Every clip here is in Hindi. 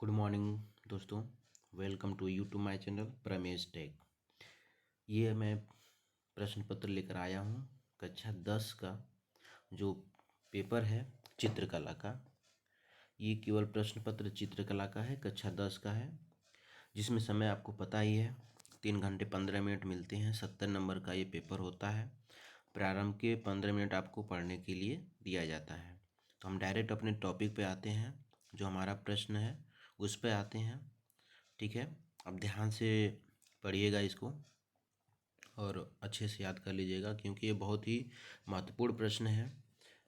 गुड मॉर्निंग दोस्तों। Welcome to my channel Pramesh tech. ये मैं प्रश्न पत्र लेकर आया हूँ कक्षा 10 का जो पेपर है चित्रकला का। ये केवल प्रश्न पत्र चित्रकला का है, कक्षा 10 का है, जिसमें समय आपको पता ही है 3 घंटे 15 मिनट मिलते हैं। 70 नंबर का ये पेपर होता है। प्रारंभ के 15 मिनट आपको पढ़ने के लिए दिया जाता है। तो हम डायरेक्ट अपने टॉपिक पे आते हैं, जो हमारा प्रश्न है उस पे आते हैं। ठीक है, अब ध्यान से पढ़िएगा इसको और अच्छे से याद कर लीजिएगा, क्योंकि ये बहुत ही महत्वपूर्ण प्रश्न है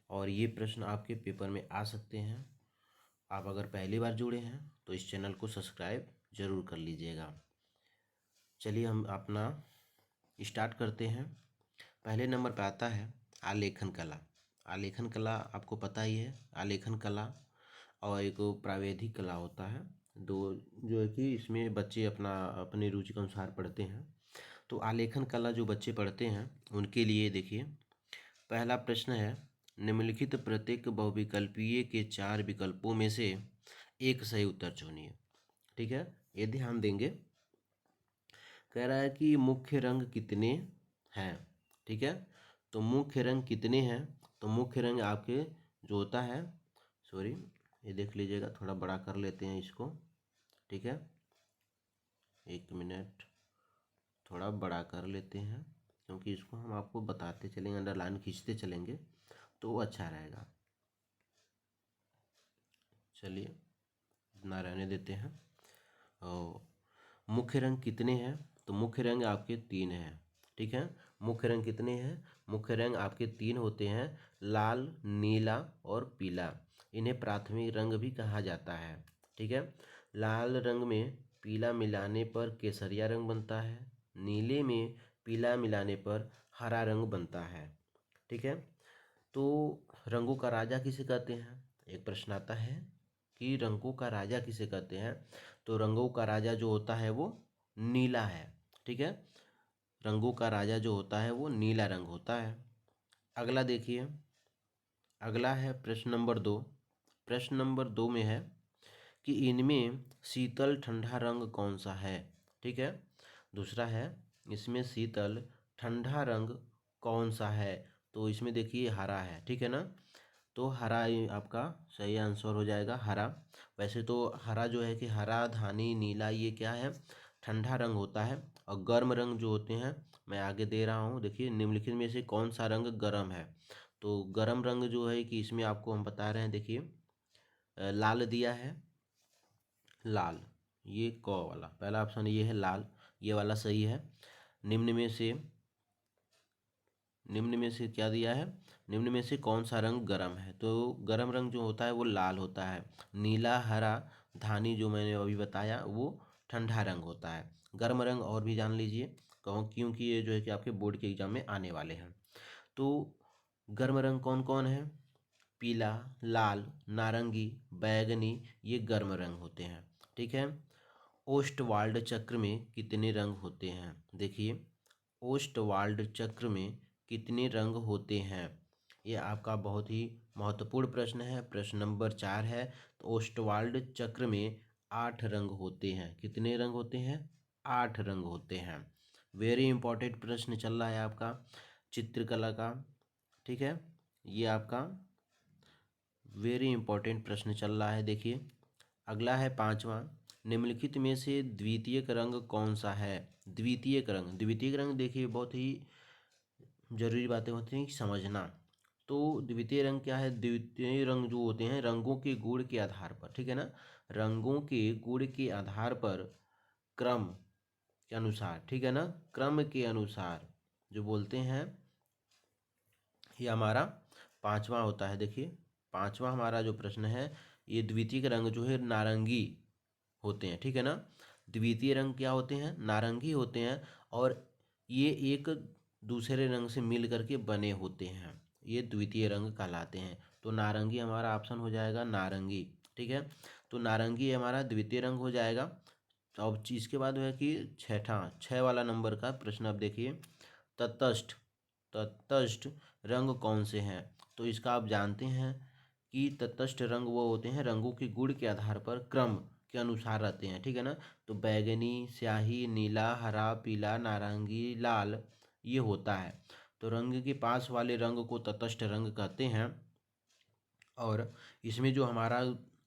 और ये प्रश्न आपके पेपर में आ सकते हैं। आप अगर पहली बार जुड़े हैं तो इस चैनल को सब्सक्राइब ज़रूर कर लीजिएगा। चलिए हम अपना स्टार्ट करते हैं। पहले नंबर पे आता है आलेखन कला। आलेखन कला आपको पता ही है। आलेखन कला और एक प्रावैधिक कला होता है, दो जो है कि इसमें बच्चे अपनी रुचि के अनुसार पढ़ते हैं। तो आलेखन कला जो बच्चे पढ़ते हैं उनके लिए देखिए, पहला प्रश्न है, निम्नलिखित प्रत्येक बहुविकल्पीय के 4 विकल्पों में से एक सही उत्तर चुनिए। ठीक है, ये ध्यान देंगे। कह रहा है कि मुख्य रंग कितने हैं। ठीक है, तो मुख्य रंग कितने हैं, तो मुख्य रंग आपके जो होता है, सॉरी ये देख लीजिएगा, थोड़ा बड़ा कर लेते हैं इसको। ठीक है, 1 मिनट, थोड़ा बड़ा कर लेते हैं, क्योंकि इसको हम आपको बताते चलेंगे, अंडरलाइन खींचते चलेंगे तो वो अच्छा रहेगा। चलिए इतना रहने देते हैं। और मुख्य रंग कितने हैं, तो मुख्य रंग आपके 3 हैं। ठीक है, मुख्य रंग कितने हैं, मुख्य रंग आपके 3 होते हैं, लाल, नीला और पीला। इन्हें प्राथमिक रंग भी कहा जाता है। ठीक है, लाल रंग में पीला मिलाने पर केसरिया रंग बनता है, नीले में पीला मिलाने पर हरा रंग बनता है। ठीक है, तो रंगों का राजा किसे कहते हैं, एक प्रश्न आता है कि रंगों का राजा किसे कहते हैं। तो रंगों का राजा जो होता है वो नीला है। ठीक है, रंगों का राजा जो होता है वो नीला रंग होता है। अगला देखिए, अगला है प्रश्न नंबर 2। प्रश्न नंबर 2 में है कि इनमें शीतल ठंडा रंग कौन सा है। ठीक है, दूसरा है, इसमें शीतल ठंडा रंग कौन सा है, तो इसमें देखिए हरा है। ठीक है ना, तो हरा ही आपका सही आंसर हो जाएगा, हरा। वैसे तो हरा जो है कि हरा, धानी, नीला, ये क्या है, ठंडा रंग होता है। और गर्म रंग जो होते हैं मैं आगे दे रहा हूँ। देखिए, निम्नलिखित में से कौन सा रंग गर्म है, तो गर्म रंग जो है कि इसमें आपको हम बता रहे हैं, देखिए लाल दिया है, लाल, ये क वाला पहला ऑप्शन ये है लाल, ये वाला सही है। निम्न में से क्या दिया है, निम्न में से कौन सा रंग गर्म है, तो गर्म रंग जो होता है वो लाल होता है। नीला, हरा, धानी जो मैंने अभी बताया वो ठंडा रंग होता है। गर्म रंग और भी जान लीजिए, कहूँ क्योंकि ये जो है कि आपके बोर्ड के एग्जाम में आने वाले हैं। तो गर्म रंग कौन कौन है, पीला, लाल, नारंगी, बैगनी, ये गर्म रंग होते हैं। ठीक है, ओस्टवाल्ड चक्र में कितने रंग होते हैं, देखिए ओस्टवाल्ड चक्र में कितने रंग होते हैं, ये आपका बहुत ही महत्वपूर्ण प्रश्न है। प्रश्न नंबर 4 है, तो ओस्टवाल्ड चक्र में 8 रंग होते हैं। कितने रंग होते हैं, 8 रंग होते हैं। वेरी इंपॉर्टेंट प्रश्न चल रहा है आपका चित्रकला का। ठीक है, ये आपका वेरी इंपॉर्टेंट प्रश्न चल रहा है। देखिए अगला है 5वां, निम्नलिखित में से द्वितीयक रंग कौन सा है। द्वितीयक रंग, द्वितीयक रंग देखिए बहुत ही जरूरी बातें होती हैं कि समझना। तो द्वितीय रंग क्या है, द्वितीय रंग जो होते हैं रंगों के गुण के आधार पर, ठीक है ना, रंगों के गुण के आधार पर क्रम के अनुसार, ठीक है ना, क्रम के अनुसार जो बोलते हैं, ये हमारा 5वां होता है। देखिए 5वां हमारा जो प्रश्न है, ये द्वितीय रंग जो है नारंगी होते हैं। ठीक है ना, द्वितीय रंग क्या होते हैं, नारंगी होते हैं, और ये एक दूसरे रंग से मिल करके बने होते हैं, ये द्वितीय रंग कहलाते हैं। तो नारंगी हमारा ऑप्शन हो जाएगा, नारंगी। ठीक है, तो नारंगी हमारा द्वितीय रंग हो जाएगा। तो अब इसके बाद है कि 6 वाला नंबर का प्रश्न, अब देखिए तटस्थ, तटस्थ रंग कौन से हैं। तो इसका आप जानते हैं कि तटस्थ रंग वो होते हैं रंगों के गुण के आधार पर क्रम के अनुसार रहते हैं, ठीक है ना। तो बैगनी, स्याही, नीला, हरा, पीला, नारंगी, लाल ये होता है। तो रंग के पास वाले रंग को तटस्थ रंग कहते हैं। और इसमें जो हमारा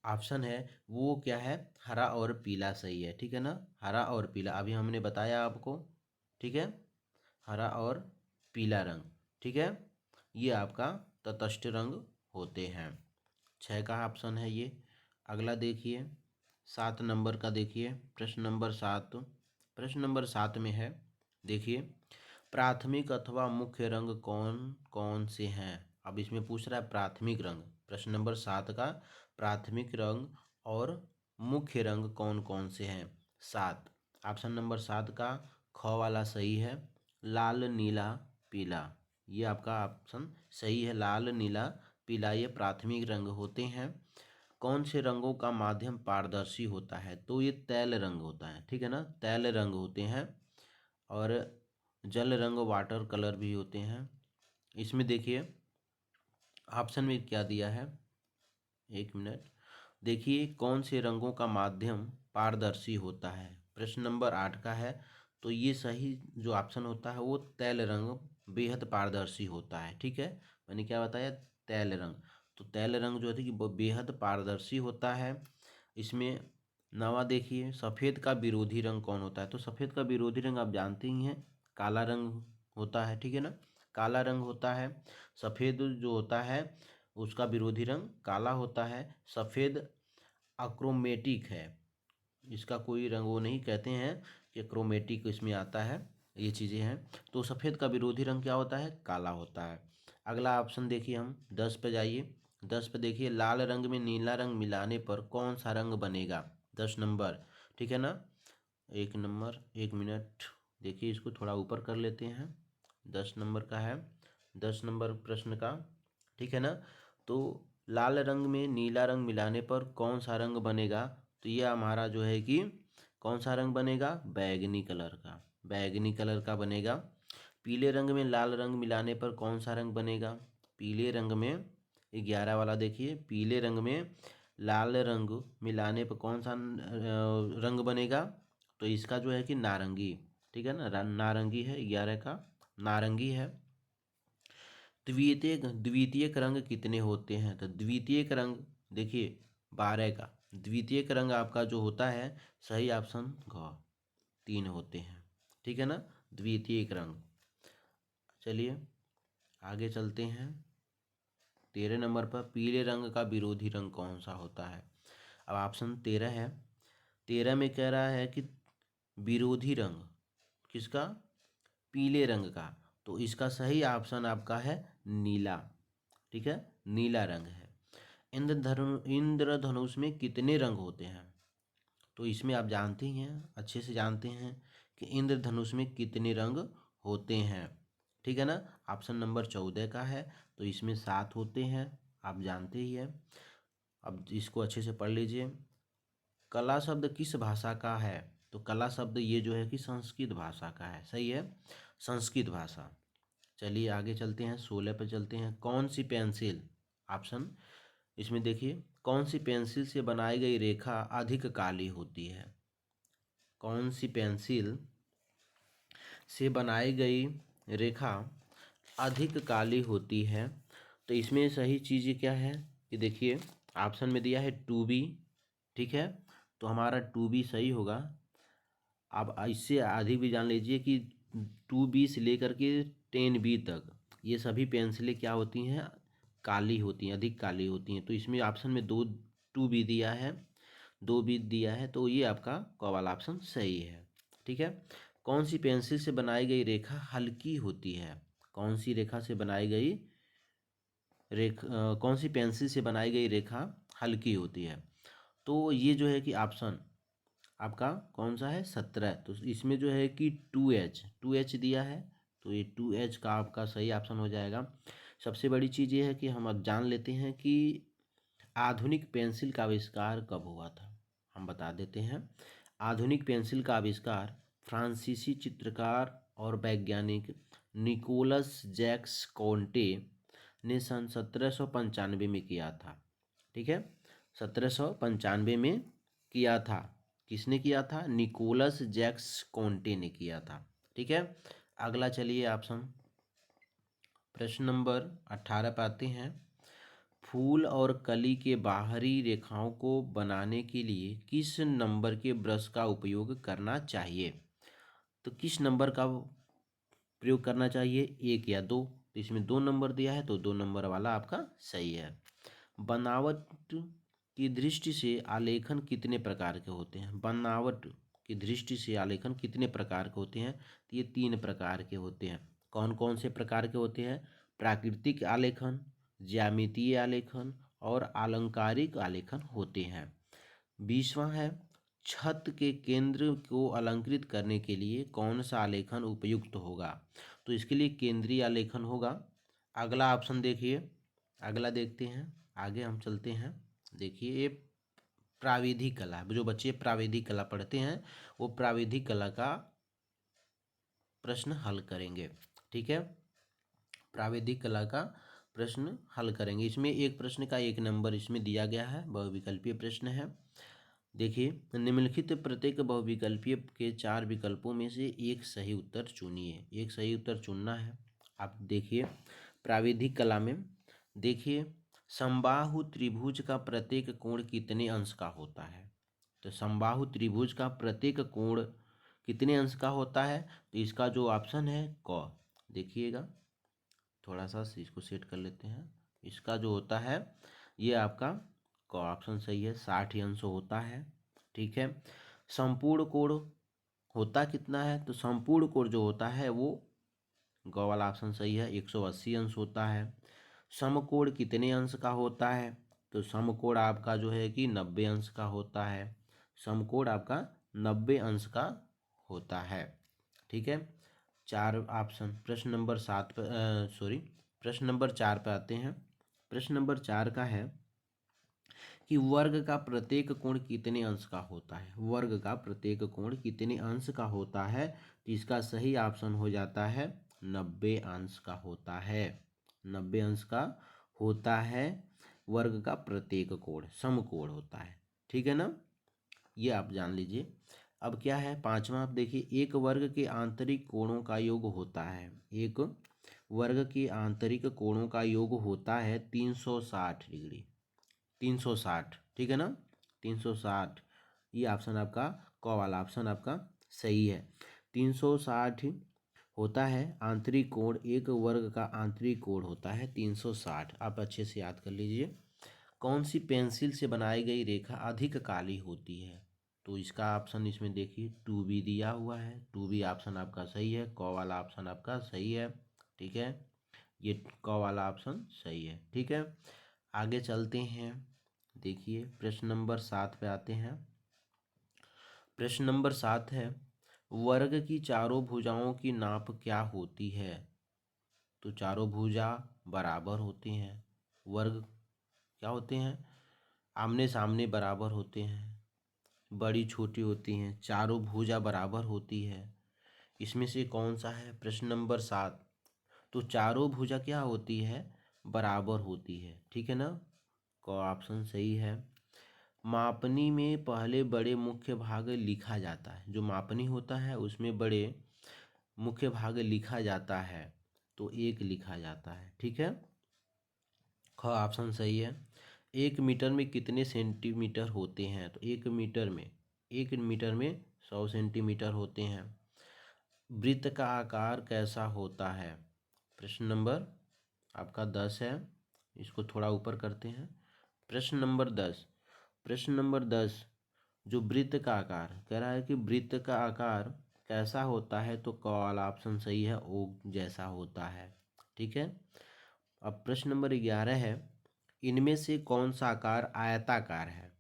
ऑप्शन है वो क्या है, हरा और पीला सही है, ठीक है ना। हरा और पीला अभी हमने बताया आपको, ठीक है। हरा और पीला रंग, ठीक है, ये आपका तटस्थ रंग होते हैं। 6 का ऑप्शन है ये। अगला देखिए 7 नंबर का, देखिए प्रश्न नंबर 7। प्रश्न नंबर 7 में है, देखिए प्राथमिक अथवा मुख्य रंग कौन कौन से हैं। अब इसमें पूछ रहा है प्राथमिक रंग, प्रश्न नंबर 7 का, प्राथमिक रंग और मुख्य रंग कौन कौन से हैं। 7, ऑप्शन नंबर 7 का ख वाला सही है, लाल, नीला, पीला। ये आपका ऑप्शन सही है, लाल, नीला, पीला ये प्राथमिक रंग होते हैं। कौन से रंगों का माध्यम पारदर्शी होता है, तो ये तैल रंग होता है, ठीक है ना, तैल रंग होते हैं। और जल रंग वाटर कलर भी होते हैं। इसमें देखिए ऑप्शन में क्या दिया है, एक मिनट, देखिए कौन से रंगों का माध्यम पारदर्शी होता है, प्रश्न नंबर 8 का है। तो ये सही जो ऑप्शन होता है वो तैल रंग बेहद पारदर्शी होता है, ठीक है। मैंने क्या बताया, तैल रंग। तो तैल रंग जो है कि वो बेहद पारदर्शी होता है। इसमें नवा देखिए, सफ़ेद का विरोधी रंग कौन होता है। तो सफ़ेद का विरोधी रंग आप जानते ही हैं, काला रंग होता है, ठीक है ना। काला रंग होता है। सफ़ेद जो होता है उसका विरोधी रंग काला होता है। सफ़ेद अक्रोमेटिक है, इसका कोई रंग वो नहीं कहते हैं कि क्रोमेटिक इसमें आता है, ये चीज़ें हैं। तो सफ़ेद का विरोधी रंग क्या होता है, काला होता है। अगला ऑप्शन देखिए, हम 10 पे जाइए। 10 पे देखिए, लाल रंग में नीला रंग मिलाने पर कौन सा रंग बनेगा। 10 नंबर, ठीक है ना। एक नंबर, एक मिनट, देखिए इसको थोड़ा ऊपर कर लेते हैं। 10 नंबर का है, 10 नंबर प्रश्न का, ठीक है ना। तो लाल रंग में नीला रंग मिलाने पर कौन सा रंग बनेगा। तो ये हमारा जो है कि कौन सा रंग बनेगा, बैगनी कलर का, बैगनी कलर का बनेगा। पीले रंग में लाल रंग मिलाने पर कौन सा रंग बनेगा। पीले रंग में 11 वाला देखिए, पीले रंग में लाल रंग मिलाने पर कौन सा रंग बनेगा। तो इसका जो है कि नारंगी, ठीक है ना, नारंगी है, 11 का नारंगी है। द्वितीयक द्वितीयक रंग कितने होते हैं। तो द्वितीयक रंग देखिए 12 का, द्वितीयक रंग आपका जो होता है, सही ऑप्शन घ 3 होते हैं, ठीक है ना, द्वितीयक रंग। चलिए आगे चलते हैं। 13 नंबर पर पीले रंग का विरोधी रंग कौन सा होता है। अब ऑप्शन 13 है। 13 में कह रहा है कि विरोधी रंग किसका, पीले रंग का। तो इसका सही ऑप्शन आपका है नीला, ठीक है, नीला रंग है। इंद्रधनुष में कितने रंग होते हैं। तो इसमें आप जानते ही हैं, अच्छे से जानते हैं कि इंद्रधनुष में कितने रंग होते हैं, ठीक है ना। ऑप्शन नंबर 14 का है। तो इसमें 7 होते हैं, आप जानते ही हैं। अब इसको अच्छे से पढ़ लीजिए। कला शब्द किस भाषा का है। तो कला शब्द ये जो है कि संस्कृत भाषा का है, सही है, संस्कृत भाषा। चलिए आगे चलते हैं, 16 पे चलते हैं। कौन सी पेंसिल, ऑप्शन इसमें देखिए, कौन सी पेंसिल से बनाई गई रेखा अधिक काली होती है। कौन सी पेंसिल से बनाई गई रेखा अधिक काली होती है। तो इसमें सही चीज़ क्या है कि देखिए ऑप्शन में दिया है 2B, ठीक है। तो हमारा 2B सही होगा। आप इससे आगे भी जान लीजिए कि 2B से लेकर के 10B तक ये सभी पेंसिलें क्या होती हैं, काली होती हैं, अधिक काली होती हैं। तो इसमें ऑप्शन में 2B दिया है, 2B दिया है, तो ये आपका क वाला ऑप्शन सही है, ठीक है। कौन सी पेंसिल से बनाई गई रेखा हल्की होती है। कौन सी रेखा से बनाई गई कौन सी पेंसिल से बनाई गई रेखा हल्की होती है। तो ये जो है कि ऑप्शन आपका कौन सा है, 17। तो इसमें जो है कि 2H दिया है। तो ये 2H का आपका सही ऑप्शन हो जाएगा। सबसे बड़ी चीज़ ये है कि हम अब जान लेते हैं कि आधुनिक पेंसिल का आविष्कार कब हुआ था। हम बता देते हैं। आधुनिक पेंसिल का आविष्कार फ्रांसीसी चित्रकार और वैज्ञानिक निकोलस जैक्स कोंटे ने सन 1795 में किया था, ठीक है, 1795 में किया था। किसने किया था? निकोलस जैक्स कोंटे ने किया था। ठीक है। अगला चलिए ऑप्शन, प्रश्न नंबर 18 पे आते हैं। फूल और कली के बाहरी रेखाओं को बनाने के लिए किस नंबर के ब्रश का उपयोग करना चाहिए? तो किस नंबर का प्रयोग करना चाहिए, एक या दो? तो इसमें 2 नंबर दिया है, तो 2 नंबर वाला आपका सही है। बनावट की दृष्टि से आलेखन कितने प्रकार के होते हैं? बनावट की दृष्टि से आलेखन कितने प्रकार के होते हैं? तो ये 3 प्रकार के होते हैं। कौन कौन से प्रकार के होते हैं? प्राकृतिक आलेखन, ज्यामितीय आलेखन और अलंकारिक आलेखन होते हैं। 20वां है, छत के केंद्र को अलंकृत करने के लिए कौन सा आलेखन उपयुक्त होगा? तो इसके लिए केंद्रीय आलेखन होगा। अगला ऑप्शन देखिए, अगला देखते हैं, आगे हम चलते हैं। देखिए ये प्राविधिक कला, जो बच्चे प्राविधिक कला पढ़ते हैं वो प्राविधिक कला का प्रश्न हल करेंगे। ठीक है, प्राविधिक कला का प्रश्न हल करेंगे। इसमें एक प्रश्न का 1 नंबर इसमें दिया गया है, बहुविकल्पीय प्रश्न है। देखिए, निम्नलिखित प्रत्येक बहुविकल्पीय के 4 विकल्पों में से एक सही उत्तर चुनिए। एक सही उत्तर चुनना है। आप देखिए प्राविधिक कला में, देखिए समबाहु त्रिभुज का प्रत्येक कोण कितने अंश का होता है? तो समबाहु त्रिभुज का प्रत्येक कोण कितने अंश का होता है? तो इसका जो ऑप्शन है क, देखिएगा थोड़ा सा इसको सेट कर लेते हैं। इसका जो होता है ये आपका क ऑप्शन सही है, 60 अंश होता है। ठीक है। संपूर्ण कोण होता कितना है? तो संपूर्ण कोण जो होता है वो ग वाला ऑप्शन सही है, 180 अंश होता है। समकोण कितने अंश का होता है? तो समकोण आपका जो है कि 90 अंश का होता है। समकोण आपका 90 अंश का होता है। ठीक है। 4 ऑप्शन, प्रश्न नंबर 7 पे प्रश्न नंबर 4 पे आते हैं। प्रश्न नंबर 4 का है कि वर्ग का प्रत्येक कोण कितने अंश का होता है? वर्ग का प्रत्येक कोण कितने अंश का होता है? तो इसका सही ऑप्शन हो जाता है 90 अंश का होता है। 90 अंश का होता है वर्ग का प्रत्येक कोण, समकोण होता है। ठीक है ना, ये आप जान लीजिए। अब क्या है 5वां, आप देखिए, एक वर्ग के आंतरिक कोणों का योग होता है। एक वर्ग के आंतरिक कोणों का योग होता है 360 डिग्री। 360, ठीक है ना, 360। ये ऑप्शन आपका क वाला ऑप्शन आपका सही है। 360 होता है आंतरिक कोण, एक वर्ग का आंतरिक कोण होता है 360। आप अच्छे से याद कर लीजिए। कौन सी पेंसिल से बनाई गई रेखा अधिक काली होती है? तो इसका ऑप्शन इसमें देखिए 2B दिया हुआ है। 2B ऑप्शन आपका सही है, क वाला ऑप्शन आपका सही है। ठीक है, ये क वाला ऑप्शन सही है। ठीक है, आगे चलते हैं। देखिए प्रश्न नंबर 7 पे आते हैं। प्रश्न नंबर 7 है, वर्ग की चारों भुजाओं की नाप क्या होती है? तो चारों भुजा बराबर होती हैं। वर्ग क्या होते हैं? आमने सामने बराबर होते हैं, बड़ी छोटी होती हैं, चारों भुजा बराबर होती है। इसमें से कौन सा है? प्रश्न नंबर 7। तो चारों भुजा क्या होती है? बराबर होती है। ठीक है ना, का ऑप्शन सही है। मापनी में पहले बड़े मुख्य भाग लिखा जाता है। जो मापनी होता है उसमें बड़े मुख्य भाग लिखा जाता है, तो 1 लिखा जाता है। ठीक है, ख ऑप्शन सही है। 1 मीटर में कितने सेंटीमीटर होते हैं? तो 1 मीटर में 100 सेंटीमीटर होते हैं। वृत्त का आकार कैसा होता है? प्रश्न नंबर आपका 10 है, इसको थोड़ा ऊपर करते हैं। प्रश्न नंबर 10, प्रश्न नंबर 10, जो वृत्त का आकार कह रहा है कि वृत्त का आकार कैसा होता है? तो क वाला ऑप्शन सही है, ओ जैसा होता है। ठीक है। अब प्रश्न नंबर 11 है, इनमें से कौन सा आकार आयताकार है?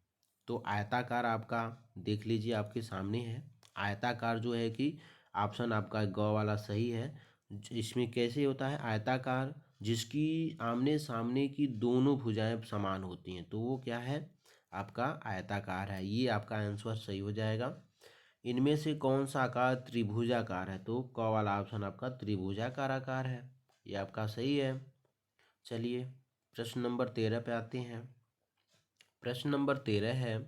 तो आयताकार आपका देख लीजिए आपके सामने है। आयताकार जो है कि ऑप्शन आपका ग वाला सही है। इसमें कैसे होता है आयताकार? जिसकी आमने सामने की दोनों भुजाएं समान होती हैं, तो वो क्या है? आपका आयताकार है। ये आपका आंसर सही हो जाएगा। इनमें से कौन सा आकार त्रिभुजाकार है? तो क वाला ऑप्शन आपका त्रिभुजाकार आकार है। ये आपका सही है। चलिए प्रश्न नंबर 13 पे आते हैं। प्रश्न नंबर 13 है,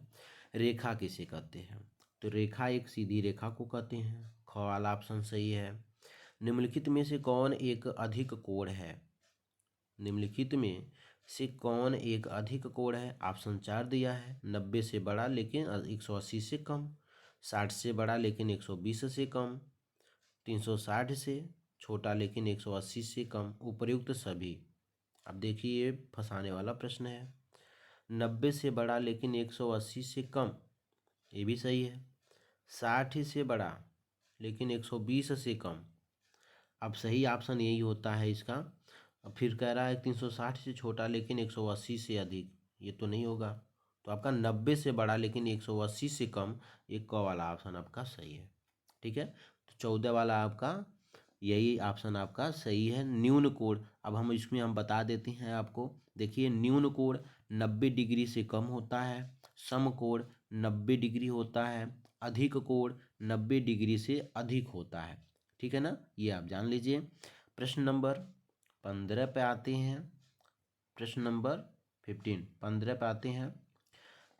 रेखा किसे कहते हैं? तो रेखा एक सीधी रेखा को कहते हैं। ख वाला ऑप्शन सही है। निम्नलिखित में से कौन एक अधिक कोण है? निम्नलिखित में से कौन एक अधिक कोण है? ऑप्शन 4 दिया है। 90 से बड़ा लेकिन 180 से कम, 60 से बड़ा लेकिन 120 से कम, 360 से छोटा लेकिन 180 से कम, उपर्युक्त सभी। अब देखिए ये फंसाने वाला प्रश्न है। 90 से बड़ा लेकिन 180 से कम, ये भी सही है। 60 से बड़ा लेकिन 120 से कम, अब सही ऑप्शन यही होता है इसका। अब फिर कह रहा है 360 से छोटा लेकिन 180 से अधिक, ये तो नहीं होगा। तो आपका 90 से बड़ा लेकिन 180 से कम, ये क वाला ऑप्शन आपका सही है। ठीक है, तो 14 वाला आपका यही ऑप्शन आपका सही है। न्यून कोण, अब हम इसमें हम बता देते हैं आपको। देखिए न्यून कोण 90 डिग्री से कम होता है, समकोण 90 डिग्री होता है, अधिक कोण 90 डिग्री से अधिक होता है। ठीक है ना, ये आप जान लीजिए। प्रश्न नंबर 15 पे आते हैं। प्रश्न नंबर 15 पे आते हैं।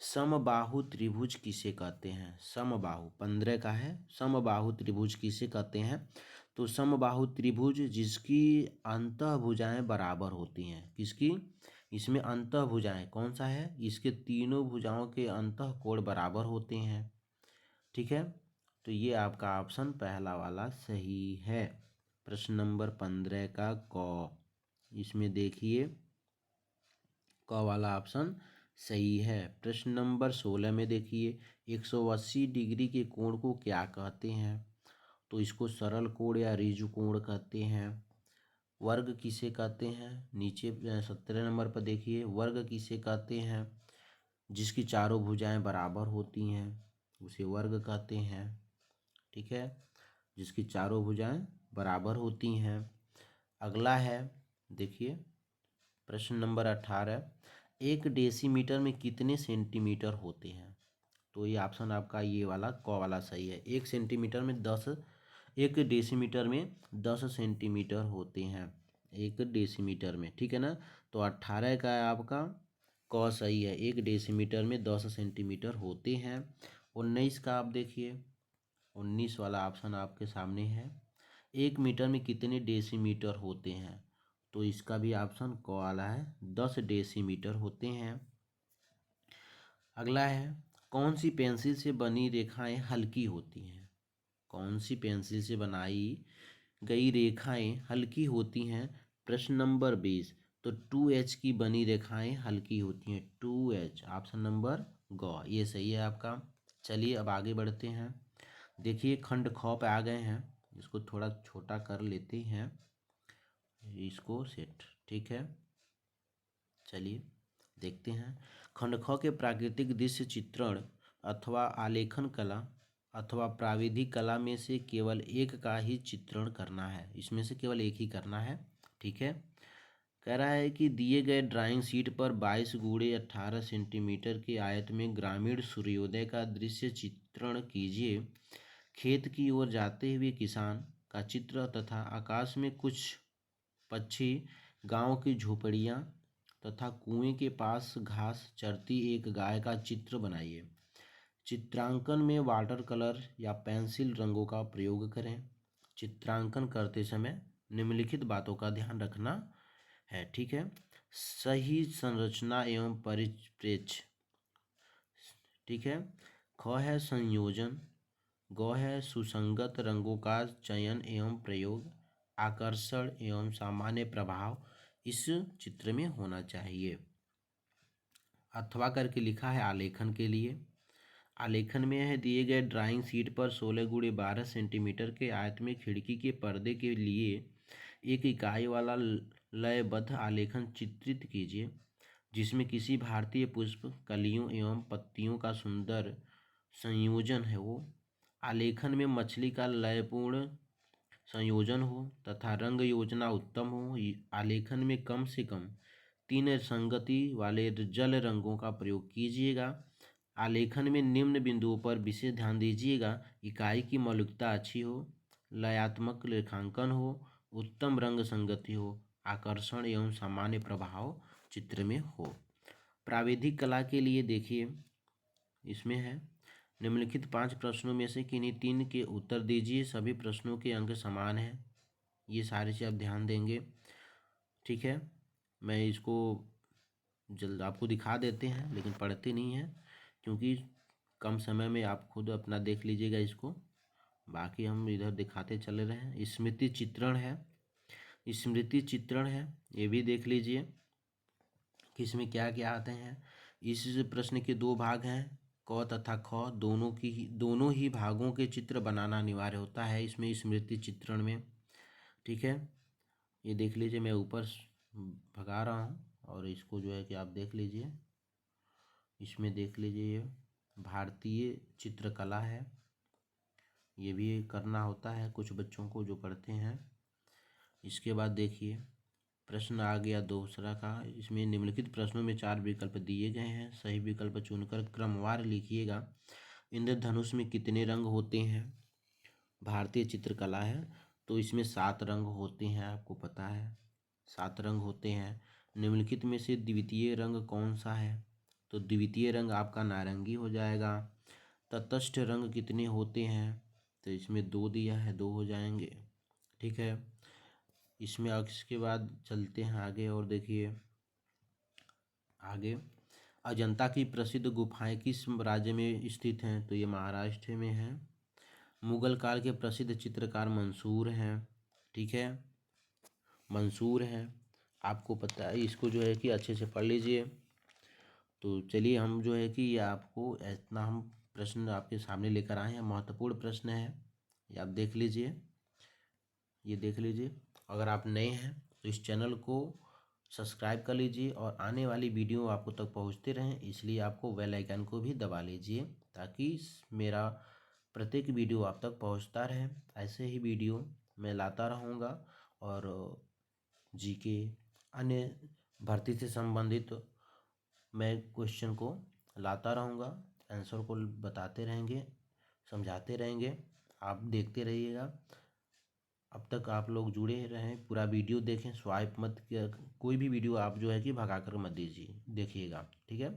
समबाहु त्रिभुज किसे कहते हैं? समबाहु 15 का है। समबाहु त्रिभुज किसे कहते हैं? तो समबाहु त्रिभुज जिसकी अंतः भुजाएं बराबर होती हैं। किसकी? इसमें अंतः भुजाएं कौन सा है? इसके तीनों भुजाओं के अंतः कोण बराबर होते हैं। ठीक है, तो ये आपका ऑप्शन पहला वाला सही है। प्रश्न नंबर 15 का क, इसमें देखिए क वाला ऑप्शन सही है। प्रश्न नंबर 16 में देखिए 180 डिग्री के कोण को क्या कहते हैं? तो इसको सरल कोण या ऋजु कोण कहते हैं। वर्ग किसे कहते हैं? नीचे 17 नंबर पर देखिए वर्ग किसे कहते हैं? जिसकी चारों भुजाएं बराबर होती हैं उसे वर्ग कहते हैं। ठीक है, जिसकी चारों भुजाएं बराबर होती हैं। अगला है देखिए प्रश्न नंबर 18, 1 डेसीमीटर में कितने सेंटीमीटर होते हैं? तो ये ऑप्शन आपका ये वाला क वाला सही है। 1 सेंटीमीटर में 10, 1 डेसीमीटर में 10 सेंटीमीटर होते हैं 1 डेसीमीटर में। ठीक है ना, तो 18 का आपका क सही है। 1 डेसीमीटर में 10 सेंटीमीटर होते हैं। 19 का आप देखिए, 19 वाला ऑप्शन आपके सामने है। 1 मीटर में कितने डेसीमीटर होते हैं? तो इसका भी ऑप्शन क वाला है, 10 डेसीमीटर होते हैं। अगला है कौन सी पेंसिल से बनी रेखाएं हल्की होती हैं? कौन सी पेंसिल से बनाई गई रेखाएं हल्की होती हैं? प्रश्न नंबर 20, तो 2H की बनी रेखाएं हल्की होती हैं। 2H ऑप्शन नंबर ग, ये सही है आपका। चलिए अब आगे बढ़ते हैं। देखिए खंड ख पे आ गए हैं, इसको थोड़ा छोटा कर लेते हैं इसको सेट। ठीक है, चलिए देखते हैं। खंड ख के प्राकृतिक दृश्य चित्रण अथवा आलेखन कला अथवा प्राविधिक कला में से केवल एक का ही चित्रण करना है। इसमें से केवल एक ही करना है। ठीक है, कह रहा है कि दिए गए ड्राइंग शीट पर 22 × 18 सेंटीमीटर के आयत में ग्रामीण सूर्योदय का दृश्य चित्रण कीजिए। खेत की ओर जाते हुए किसान का चित्र तथा आकाश में कुछ पक्षी, गांव की झोपड़ियां तथा कुएं के पास घास चरती एक गाय का चित्र बनाइए। चित्रांकन में वाटर कलर या पेंसिल रंगों का प्रयोग करें। चित्रांकन करते समय निम्नलिखित बातों का ध्यान रखना है। ठीक है, सही संरचना एवं परिप्रेक्ष्य। ठीक है, ख है संयोजन, ग है सुसंगत रंगों का चयन एवं प्रयोग, आकर्षण एवं सामान्य प्रभाव इस चित्र में होना चाहिए। अथवा करके लिखा है आलेखन के लिए। आलेखन में है दिए गए ड्राइंग शीट पर 16 × 12 सेंटीमीटर के आयत में खिड़की के पर्दे के लिए एक इकाई वाला लयबद्ध आलेखन चित्रित कीजिए जिसमें किसी भारतीय पुष्प, कलियों एवं पत्तियों का सुंदर संयोजन है। वो आलेखन में मछली का लयपूर्ण संयोजन हो तथा रंग योजना उत्तम हो। आलेखन में कम से कम 3 संगति वाले जल रंगों का प्रयोग कीजिएगा। आलेखन में निम्न बिंदुओं पर विशेष ध्यान दीजिएगा। इकाई की मौलिकता अच्छी हो, लयात्मक रेखांकन हो, उत्तम रंग संगति हो, आकर्षण एवं सामान्य प्रभाव चित्र में हो। प्राविधिक कला के लिए देखिए इसमें है निम्नलिखित 5 प्रश्नों में से किन्हीं 3 के उत्तर दीजिए, सभी प्रश्नों के अंक समान हैं। ये सारी चीज़ आप ध्यान देंगे, ठीक है। मैं इसको जल्द आपको दिखा देते हैं, लेकिन पढ़ते नहीं हैं क्योंकि कम समय में आप खुद अपना देख लीजिएगा इसको। बाकी हम इधर दिखाते चले रहे हैं। स्मृति चित्रण है, स्मृति चित्रण है, ये भी देख लीजिए कि इसमें क्या क्या आते हैं। इस प्रश्न के 2 भाग हैं, क तथा ख, दोनों ही भागों के चित्र बनाना अनिवार्य होता है इसमें स्मृति चित्रण में, ठीक है। ये देख लीजिए, मैं ऊपर भगा रहा हूँ और इसको जो है कि आप देख लीजिए। इसमें देख लीजिए ये भारतीय चित्रकला है, ये भी करना होता है कुछ बच्चों को जो पढ़ते हैं। इसके बाद देखिए प्रश्न आ गया दूसरा का। इसमें निम्नलिखित प्रश्नों में 4 विकल्प दिए गए हैं, सही विकल्प चुनकर क्रमवार लिखिएगा। इंद्रधनुष में कितने रंग होते हैं? भारतीय चित्रकला है तो इसमें 7 रंग होते हैं, आपको पता है 7 रंग होते हैं। निम्नलिखित में से द्वितीय रंग कौन सा है? तो द्वितीय रंग आपका नारंगी हो जाएगा। तटस्थ रंग कितने होते हैं? तो इसमें 2 दिया है, 2 हो जाएंगे, ठीक है। इसमें इसके बाद चलते हैं आगे और देखिए आगे अजंता की प्रसिद्ध गुफाएं किस राज्य में स्थित हैं? तो ये महाराष्ट्र में है। मुगल काल के प्रसिद्ध चित्रकार मंसूर हैं, ठीक है, मंसूर हैं, आपको पता है। इसको जो है कि अच्छे से पढ़ लीजिए। तो चलिए हम जो है कि ये आपको इतना हम प्रश्न आपके सामने लेकर आए हैं, महत्वपूर्ण प्रश्न है, ये आप देख लीजिए, ये देख लीजिए। अगर आप नए हैं तो इस चैनल को सब्सक्राइब कर लीजिए और आने वाली वीडियो आपको तक पहुंचते रहें, इसलिए आपको बेल आइकन को भी दबा लीजिए ताकि मेरा प्रत्येक वीडियो आप तक पहुंचता रहे। ऐसे ही वीडियो मैं लाता रहूँगा और जीके अन्य भर्ती से संबंधित मैं क्वेश्चन को लाता रहूँगा, आंसर को बताते रहेंगे, समझाते रहेंगे, आप देखते रहिएगा। अब तक आप लोग जुड़े रहें, पूरा वीडियो देखें, स्वाइप मत किया, कोई भी वीडियो आप जो है कि भगा कर मत दीजिए, देखिएगा, ठीक है।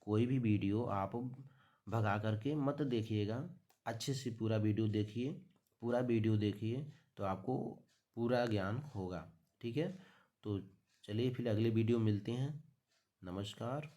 कोई भी वीडियो आप भगा करके मत देखिएगा, अच्छे से पूरा वीडियो देखिए, पूरा वीडियो देखिए तो आपको पूरा ज्ञान होगा, ठीक है। तो चलिए फिर अगले वीडियो मिलते हैं, नमस्कार।